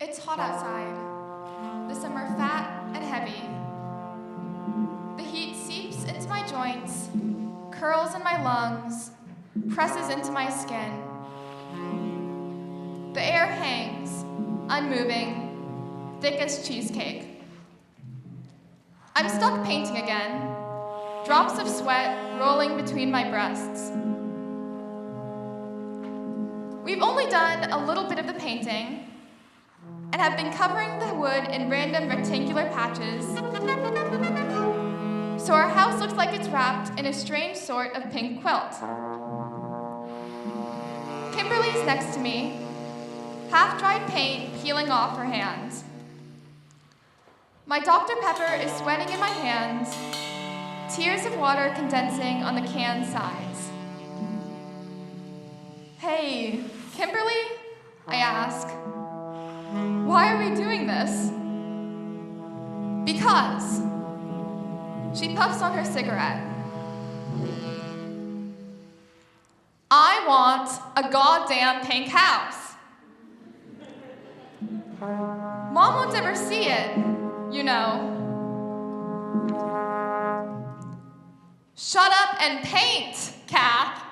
It's hot outside, the summer fat and heavy. The heat seeps into my joints, curls in my lungs, presses into my skin. The air hangs, unmoving, thick as cheesecake. I'm stuck painting again, drops of sweat rolling between my breasts. We've only done a little bit of the painting and have been covering the wood in random rectangular patches, so our house looks like it's wrapped in a strange sort of pink quilt. Kimberly's next to me, half-dried paint peeling off her hands. My Dr. Pepper is sweating in my hands, tears of water condensing on the can sides. Hey, Kimberly? I ask. Why are we doing this? Because. She puffs on her cigarette. I want a goddamn pink house. Mom won't ever see it, you know. Shut up and paint, Kath.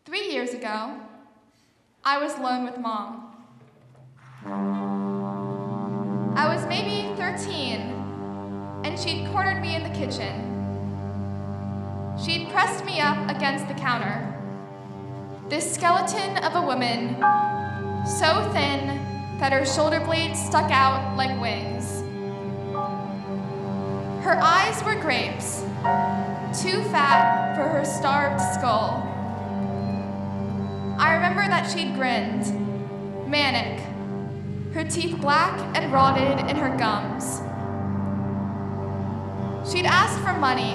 3 years ago, I was alone with Mom. I was maybe 13, and she'd cornered me in the kitchen. She'd pressed me up against the counter. This skeleton of a woman, so thin that her shoulder blades stuck out like wings. Her eyes were grapes, too fat for her starved skull. I remember that she'd grinned, manic, her teeth black and rotted in her gums. She'd asked for money.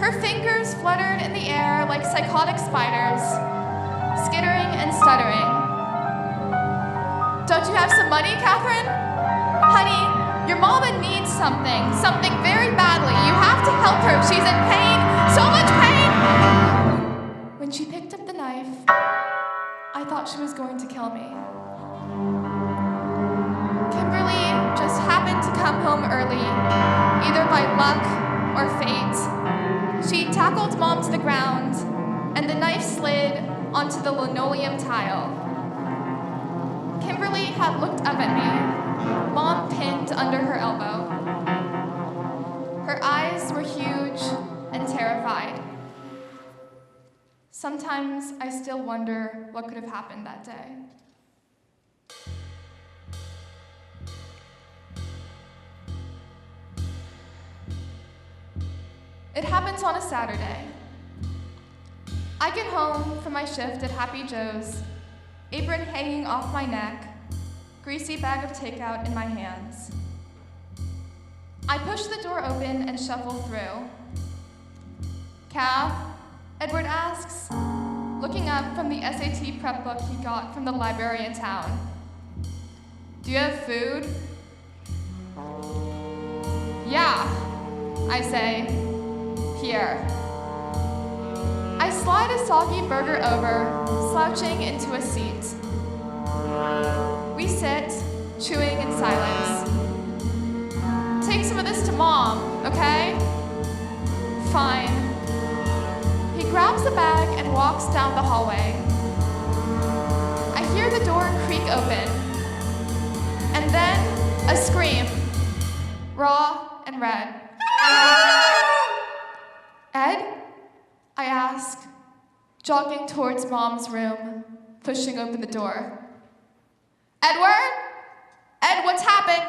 Her fingers fluttered in the air like psychotic spiders, skittering and stuttering. Don't you have some money, Catherine? Honey, your mama needs something very badly. You have to help her. She's in pain, so much pain. When she picked up the knife, I thought she was going to kill me. Kimberly just happened to come home early, either by luck or fate. She tackled Mom to the ground, and the knife slid onto the linoleum tile. Kimberly had looked up at me, Mom pinned under her elbow. Her eyes were huge and terrified. Sometimes I still wonder what could have happened that day. It happens on a Saturday. I get home from my shift at Happy Joe's, apron hanging off my neck, greasy bag of takeout in my hands. I push the door open and shuffle through. Kath? Edward asks, looking up from the SAT prep book he got from the library in town. Do you have food? Yeah, I say. Here. I slide a soggy burger over, slouching into a seat. We sit, chewing in silence. Take some of this to Mom, okay? Fine. He grabs the bag and walks down the hallway. I hear the door creak open, and then a scream, raw and red. Ed? I ask, jogging towards Mom's room, pushing open the door. Edward? Ed, what's happened?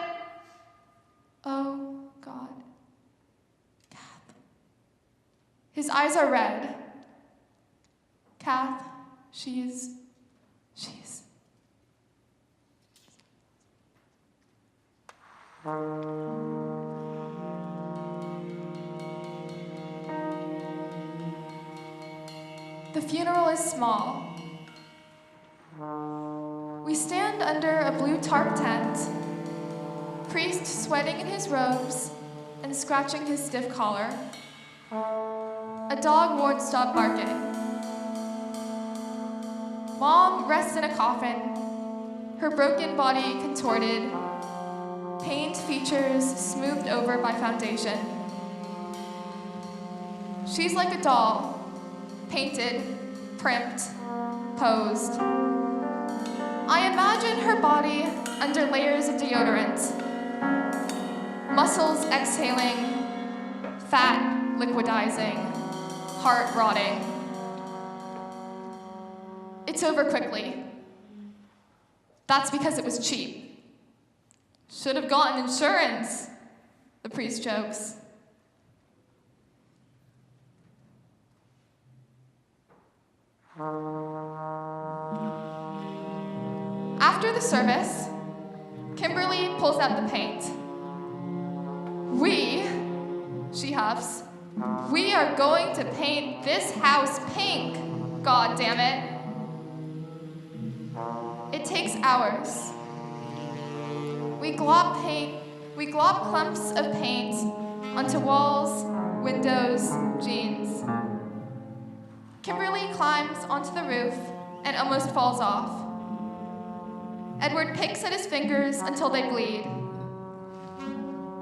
Oh, God. Kath. His eyes are red. Kath, she's... The funeral is small. We stand under a blue tarp tent, priest sweating in his robes and scratching his stiff collar. A dog won't stop barking. Mom rests in a coffin, her broken body contorted, pained features smoothed over by foundation. She's like a doll, painted, primped, posed. I imagine her body under layers of deodorant, muscles exhaling, fat liquidizing, heart rotting. It's over quickly. That's because it was cheap. Should have gotten insurance, the priest jokes. After the service, Kimberly pulls out the paint. She huffs, we are going to paint this house pink, God damn it. It takes hours. We glob clumps of paint onto walls, windows, jeans. Kimberly climbs onto the roof and almost falls off. Edward picks at his fingers until they bleed.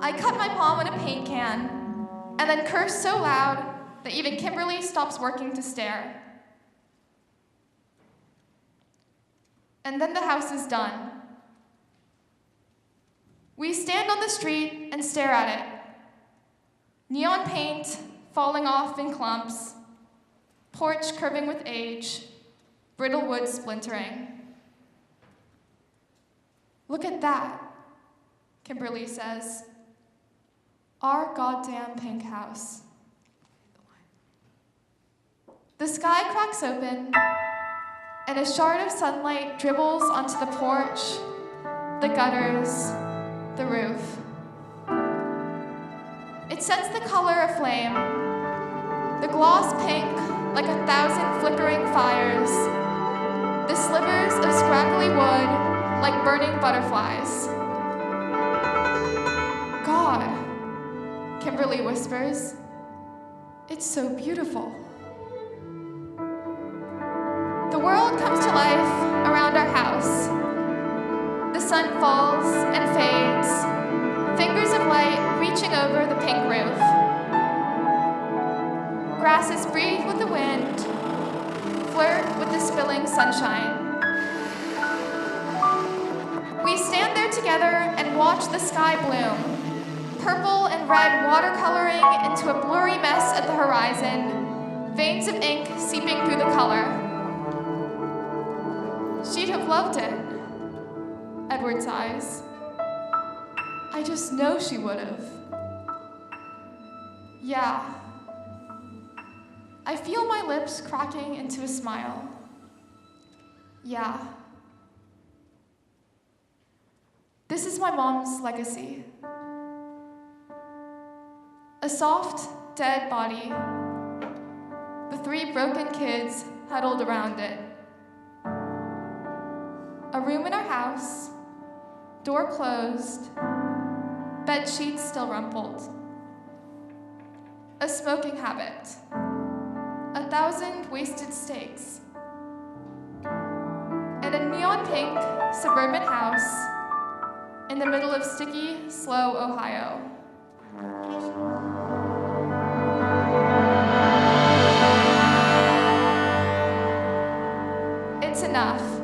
I cut my palm on a paint can and then curse so loud that even Kimberly stops working to stare. And then the house is done. We stand on the street and stare at it. Neon paint falling off in clumps, porch curving with age, brittle wood splintering. Look at that, Kimberly says. Our goddamn pink house. The sky cracks open, and a shard of sunlight dribbles onto the porch, the gutters, the roof. It sets the color aflame, the gloss pink like 1,000 flickering fires, the slivers of scraggly wood like burning butterflies. God, Kimberly whispers, it's so beautiful. The world comes to life around our house. The sun falls and fades, fingers of light reaching over the pink roof. Grasses breathe with the wind, flirt with the spilling sunshine. We stand there together and watch the sky bloom, purple and red watercoloring into a blurry mess at the horizon, veins of ink seeping through the color. She'd have loved it, Edward sighs. I just know she would have. Yeah. I feel my lips cracking into a smile. Yeah. This is my mom's legacy. A soft, dead body, the 3 broken kids huddled around it. A room in our house, door closed, bed sheets still rumpled. A smoking habit, 1,000 wasted steaks, and a neon pink suburban house in the middle of sticky, slow Ohio. It's enough.